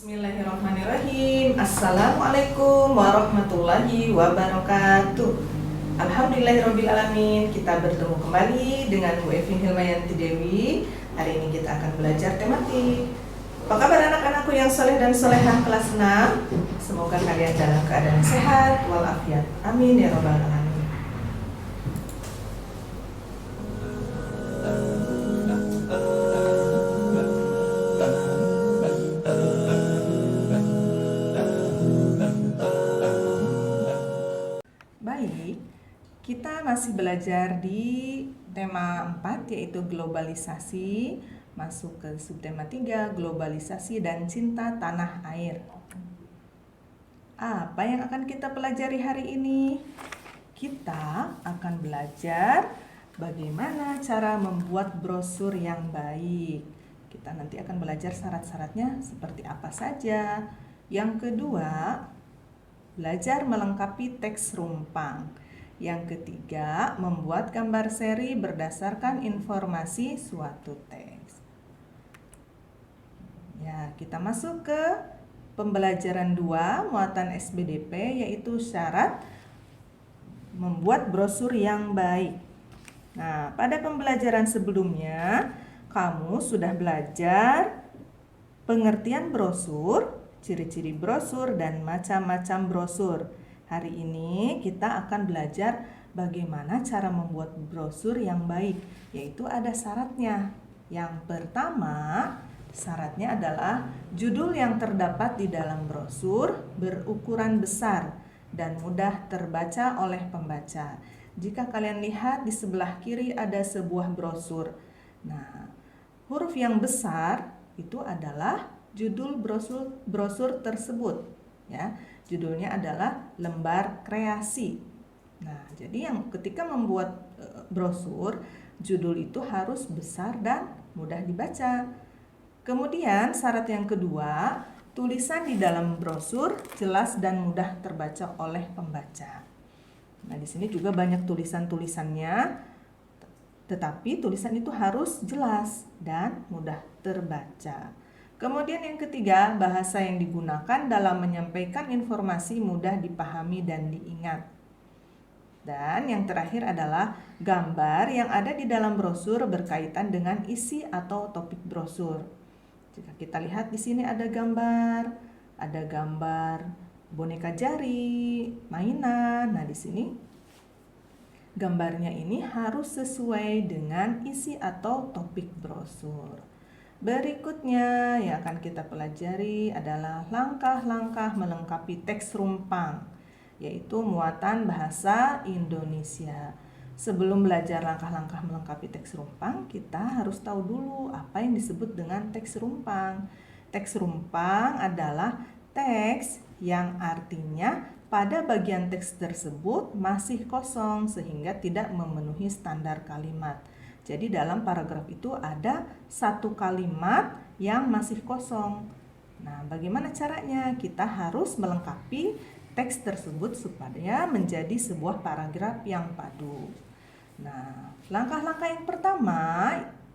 Bismillahirrahmanirrahim. Assalamualaikum warahmatullahi wabarakatuh. Alhamdulillahirrabbilalamin. Kita bertemu kembali dengan Bu Evin Hilmayanti Dewi. Hari ini kita akan belajar tematik. Apa kabar anak-anakku yang soleh dan solehah kelas 6? Semoga kalian dalam keadaan sehat walafiat. Amin ya rabbal alamin. Baik, kita masih belajar di tema 4 yaitu globalisasi. Masuk ke subtema 3, globalisasi dan cinta tanah air. Apa yang akan kita pelajari hari ini? Kita akan belajar bagaimana cara membuat brosur yang baik. Kita nanti akan belajar syarat-syaratnya seperti apa saja. Yang kedua, belajar melengkapi teks rumpang. Yang ketiga, membuat gambar seri berdasarkan informasi suatu teks. Ya, kita masuk ke pembelajaran 2, muatan SBDP, yaitu syarat membuat brosur yang baik. Nah, pada pembelajaran sebelumnya, kamu sudah belajar pengertian brosur, ciri-ciri brosur, dan macam-macam brosur. Hari ini kita akan belajar bagaimana cara membuat brosur yang baik, yaitu ada syaratnya. Yang pertama, syaratnya adalah judul yang terdapat di dalam brosur berukuran besar dan mudah terbaca oleh pembaca. Jika kalian lihat di sebelah kiri ada sebuah brosur. Nah, huruf yang besar itu adalah judul brosur tersebut, ya. Judulnya adalah lembar kreasi. Nah, jadi yang ketika membuat brosur, judul itu harus besar dan mudah dibaca. Kemudian syarat yang kedua, tulisan di dalam brosur jelas dan mudah terbaca oleh pembaca. Nah, di sini juga banyak tulisan-tulisannya, tetapi tulisan itu harus jelas dan mudah terbaca. Kemudian yang ketiga, bahasa yang digunakan dalam menyampaikan informasi mudah dipahami dan diingat. Dan yang terakhir adalah gambar yang ada di dalam brosur berkaitan dengan isi atau topik brosur. Jika kita lihat di sini ada gambar boneka jari, mainan. Nah, di sini gambarnya ini harus sesuai dengan isi atau topik brosur. Berikutnya yang akan kita pelajari adalah langkah-langkah melengkapi teks rumpang, yaitu muatan bahasa Indonesia. Sebelum belajar langkah-langkah melengkapi teks rumpang, kita harus tahu dulu apa yang disebut dengan teks rumpang. Teks rumpang adalah teks yang artinya pada bagian teks tersebut masih kosong sehingga tidak memenuhi standar kalimat. Jadi dalam paragraf itu ada satu kalimat yang masih kosong. Nah, bagaimana caranya? Kita harus melengkapi teks tersebut supaya menjadi sebuah paragraf yang padu. Nah, langkah-langkah yang pertama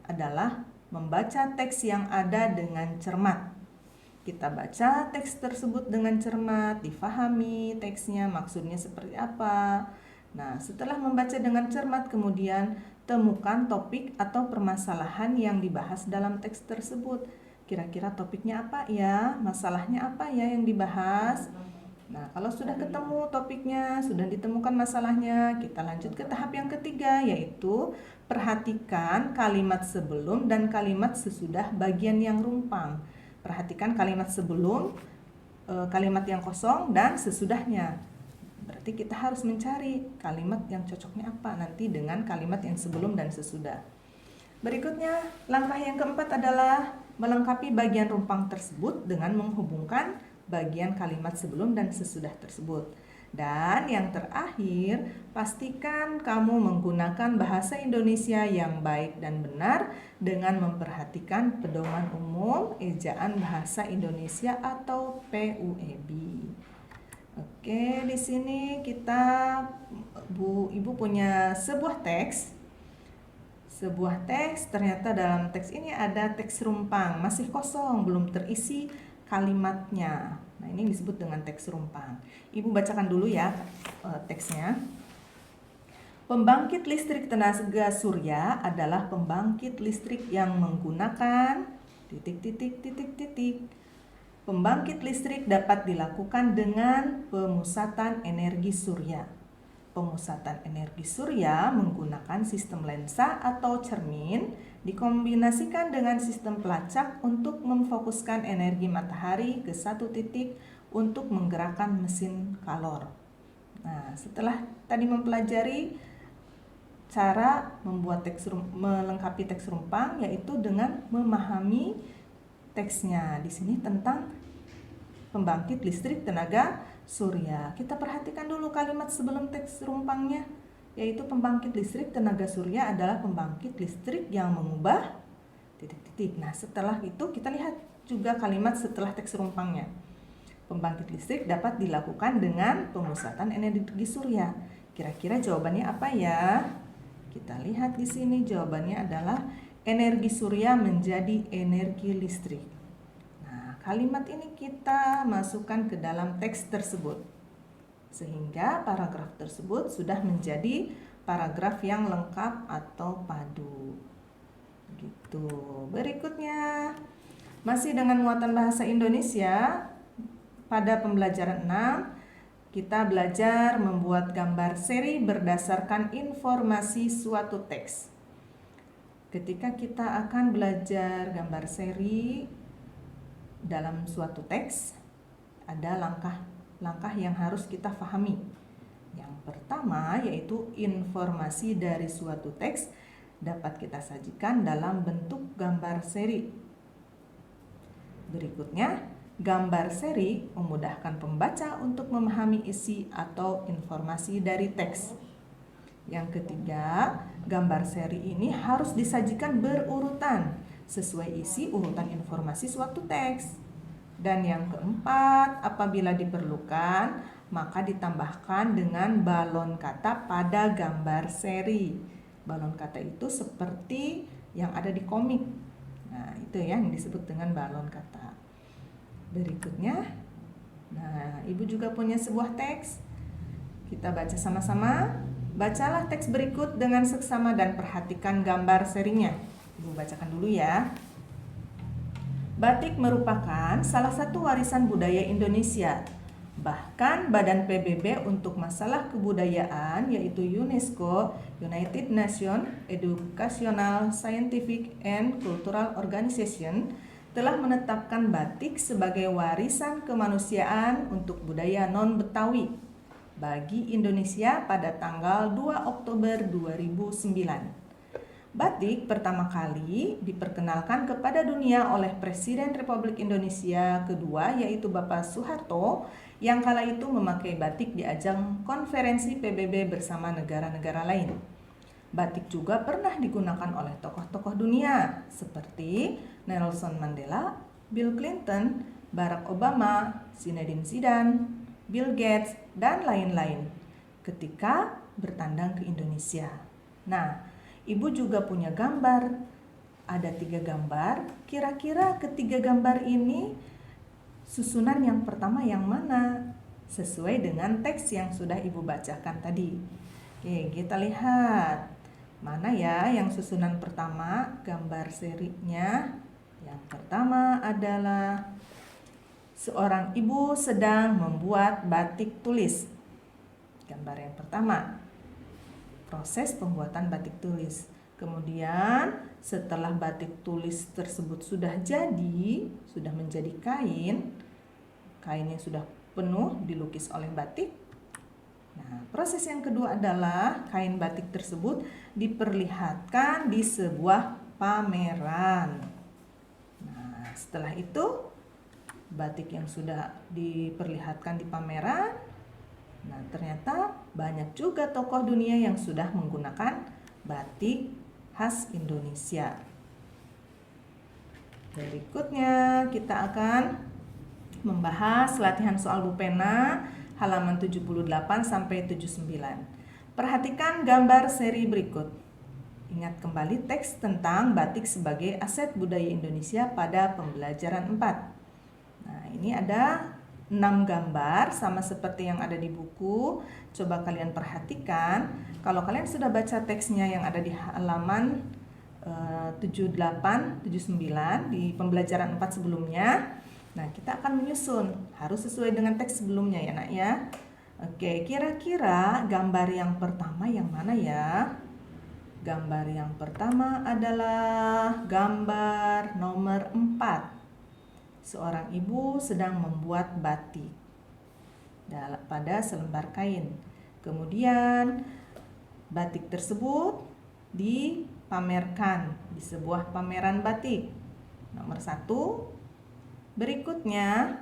adalah membaca teks yang ada dengan cermat. Kita baca teks tersebut dengan cermat, difahami teksnya maksudnya seperti apa. Nah, setelah membaca dengan cermat, kemudian temukan topik atau permasalahan yang dibahas dalam teks tersebut. Kira-kira topiknya apa ya? Masalahnya apa ya yang dibahas? Nah, kalau sudah ketemu topiknya, sudah ditemukan masalahnya, kita lanjut ke tahap yang ketiga, yaitu perhatikan kalimat sebelum dan kalimat sesudah bagian yang rumpang. Perhatikan kalimat sebelum, kalimat yang kosong, dan sesudahnya. Berarti kita harus mencari kalimat yang cocoknya apa nanti dengan kalimat yang sebelum dan sesudah. Berikutnya, langkah yang keempat adalah melengkapi bagian rumpang tersebut dengan menghubungkan bagian kalimat sebelum dan sesudah tersebut. Dan yang terakhir, pastikan kamu menggunakan bahasa Indonesia yang baik dan benar dengan memperhatikan pedoman umum ejaan bahasa Indonesia atau PUEB. Oke, di sini Ibu punya sebuah teks. Ternyata dalam teks ini ada teks rumpang, masih kosong, belum terisi kalimatnya. Nah, ini disebut dengan teks rumpang. Ibu bacakan dulu ya teksnya. Pembangkit listrik tenaga surya adalah pembangkit listrik yang menggunakan titik. Pembangkit listrik dapat dilakukan dengan pemusatan energi surya. Pemusatan energi surya menggunakan sistem lensa atau cermin dikombinasikan dengan sistem pelacak untuk memfokuskan energi matahari ke satu titik untuk menggerakkan mesin kalor. Nah, setelah tadi mempelajari cara membuat melengkapi teks rumpang, yaitu dengan memahami teksnya di sini tentang pembangkit listrik tenaga surya. Kita perhatikan dulu kalimat sebelum teks rumpangnya, yaitu pembangkit listrik tenaga surya adalah pembangkit listrik yang mengubah titik. Nah, setelah itu kita lihat juga kalimat setelah teks rumpangnya. Pembangkit listrik dapat dilakukan dengan pemusatan energi surya. Kira-kira jawabannya apa ya? Kita lihat di sini jawabannya adalah energi surya menjadi energi listrik. Nah, kalimat ini kita masukkan ke dalam teks tersebut. Sehingga paragraf tersebut sudah menjadi paragraf yang lengkap atau padu. Gitu. Berikutnya, masih dengan muatan bahasa Indonesia, pada pembelajaran 6 kita belajar membuat gambar seri berdasarkan informasi suatu teks. Ketika kita akan belajar gambar seri dalam suatu teks, ada langkah-langkah yang harus kita pahami. Yang pertama yaitu informasi dari suatu teks dapat kita sajikan dalam bentuk gambar seri. Berikutnya, gambar seri memudahkan pembaca untuk memahami isi atau informasi dari teks. Yang ketiga, gambar seri ini harus disajikan berurutan sesuai isi urutan informasi suatu teks. Dan yang keempat, apabila diperlukan, maka ditambahkan dengan balon kata pada gambar seri. Balon kata itu seperti yang ada di komik. Nah, itu ya yang disebut dengan balon kata. Berikutnya, nah Ibu juga punya sebuah teks. Kita baca sama-sama. Bacalah teks berikut dengan seksama dan perhatikan gambar serinya. Ibu bacakan dulu ya. Batik merupakan salah satu warisan budaya Indonesia. Bahkan Badan PBB untuk masalah kebudayaan yaitu UNESCO, United Nations Educational, Scientific and Cultural Organization telah menetapkan batik sebagai warisan kemanusiaan untuk budaya non-Betawi bagi Indonesia pada tanggal 2 Oktober 2009. Batik pertama kali diperkenalkan kepada dunia oleh Presiden Republik Indonesia kedua yaitu Bapak Soeharto yang kala itu memakai batik di ajang konferensi PBB bersama negara-negara lain. Batik juga pernah digunakan oleh tokoh-tokoh dunia seperti Nelson Mandela, Bill Clinton, Barack Obama, Zinedine Zidane, Bill Gates, dan lain-lain ketika bertandang ke Indonesia. Nah, Ibu juga punya gambar. Ada 3 gambar. Kira-kira ketiga gambar ini susunan yang pertama yang mana? Sesuai dengan teks yang sudah Ibu bacakan tadi. Oke, kita lihat. Mana ya yang susunan pertama gambar serinya? Yang pertama adalah seorang ibu sedang membuat batik tulis. Gambar yang pertama, proses pembuatan batik tulis. Kemudian setelah batik tulis tersebut sudah jadi, sudah menjadi kain, kainnya sudah penuh dilukis oleh batik. Nah, proses yang kedua adalah kain batik tersebut diperlihatkan di sebuah pameran. Nah, setelah itu batik yang sudah diperlihatkan di pameran, nah ternyata banyak juga tokoh dunia yang sudah menggunakan batik khas Indonesia. Berikutnya kita akan membahas latihan soal Bu Pena halaman 78 sampai 79. Perhatikan gambar seri berikut. Ingat kembali teks tentang batik sebagai aset budaya Indonesia pada pembelajaran 4. Nah, ini ada 6 gambar sama seperti yang ada di buku. Coba kalian perhatikan. Kalau kalian sudah baca teksnya yang ada di halaman 78, 79 di pembelajaran 4 sebelumnya. Nah, kita akan menyusun. Harus sesuai dengan teks sebelumnya ya, Nak ya. Oke, kira-kira gambar yang pertama yang mana ya? Gambar yang pertama adalah gambar nomor 4. Seorang ibu sedang membuat batik pada selembar kain. Kemudian batik tersebut dipamerkan di sebuah pameran batik. Nomor 1. Berikutnya,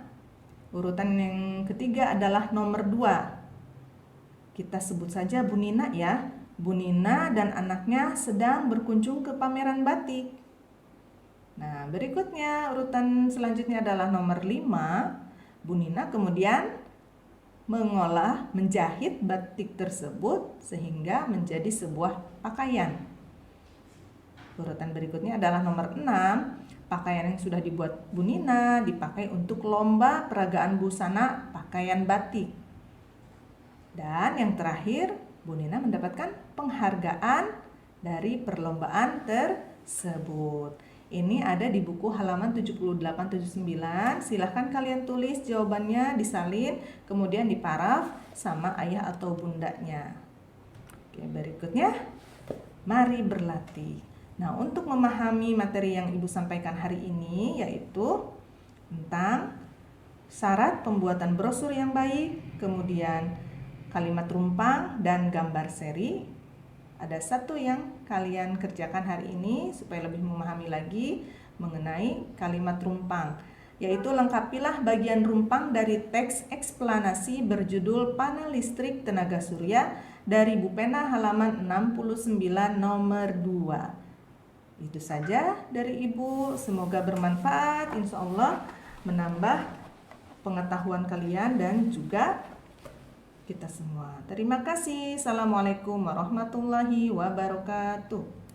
urutan yang ketiga adalah nomor 2. Kita sebut saja Bu Nina ya. Bu Nina dan anaknya sedang berkunjung ke pameran batik. Nah, berikutnya urutan selanjutnya adalah nomor 5. Bu Nina kemudian menjahit batik tersebut sehingga menjadi sebuah pakaian. Urutan berikutnya adalah nomor 6. Pakaian yang sudah dibuat Bu Nina dipakai untuk lomba peragaan busana pakaian batik. Dan yang terakhir, Bu Nina mendapatkan penghargaan dari perlombaan tersebut. Ini ada di buku halaman 78-79. Silahkan kalian tulis jawabannya, disalin, kemudian diparaf sama ayah atau bundanya. Oke, berikutnya, mari berlatih. Nah, untuk memahami materi yang Ibu sampaikan hari ini, yaitu tentang syarat pembuatan brosur yang baik, kemudian kalimat rumpang dan gambar seri. Ada satu yang kalian kerjakan hari ini supaya lebih memahami lagi mengenai kalimat rumpang, yaitu lengkapilah bagian rumpang dari teks eksplanasi berjudul Panel Listrik Tenaga Surya dari Bu Pena halaman 69 nomor 2. Itu saja dari Ibu, semoga bermanfaat, insya Allah menambah pengetahuan kalian dan juga kita semua. Terima kasih. Assalamualaikum warahmatullahi wabarakatuh.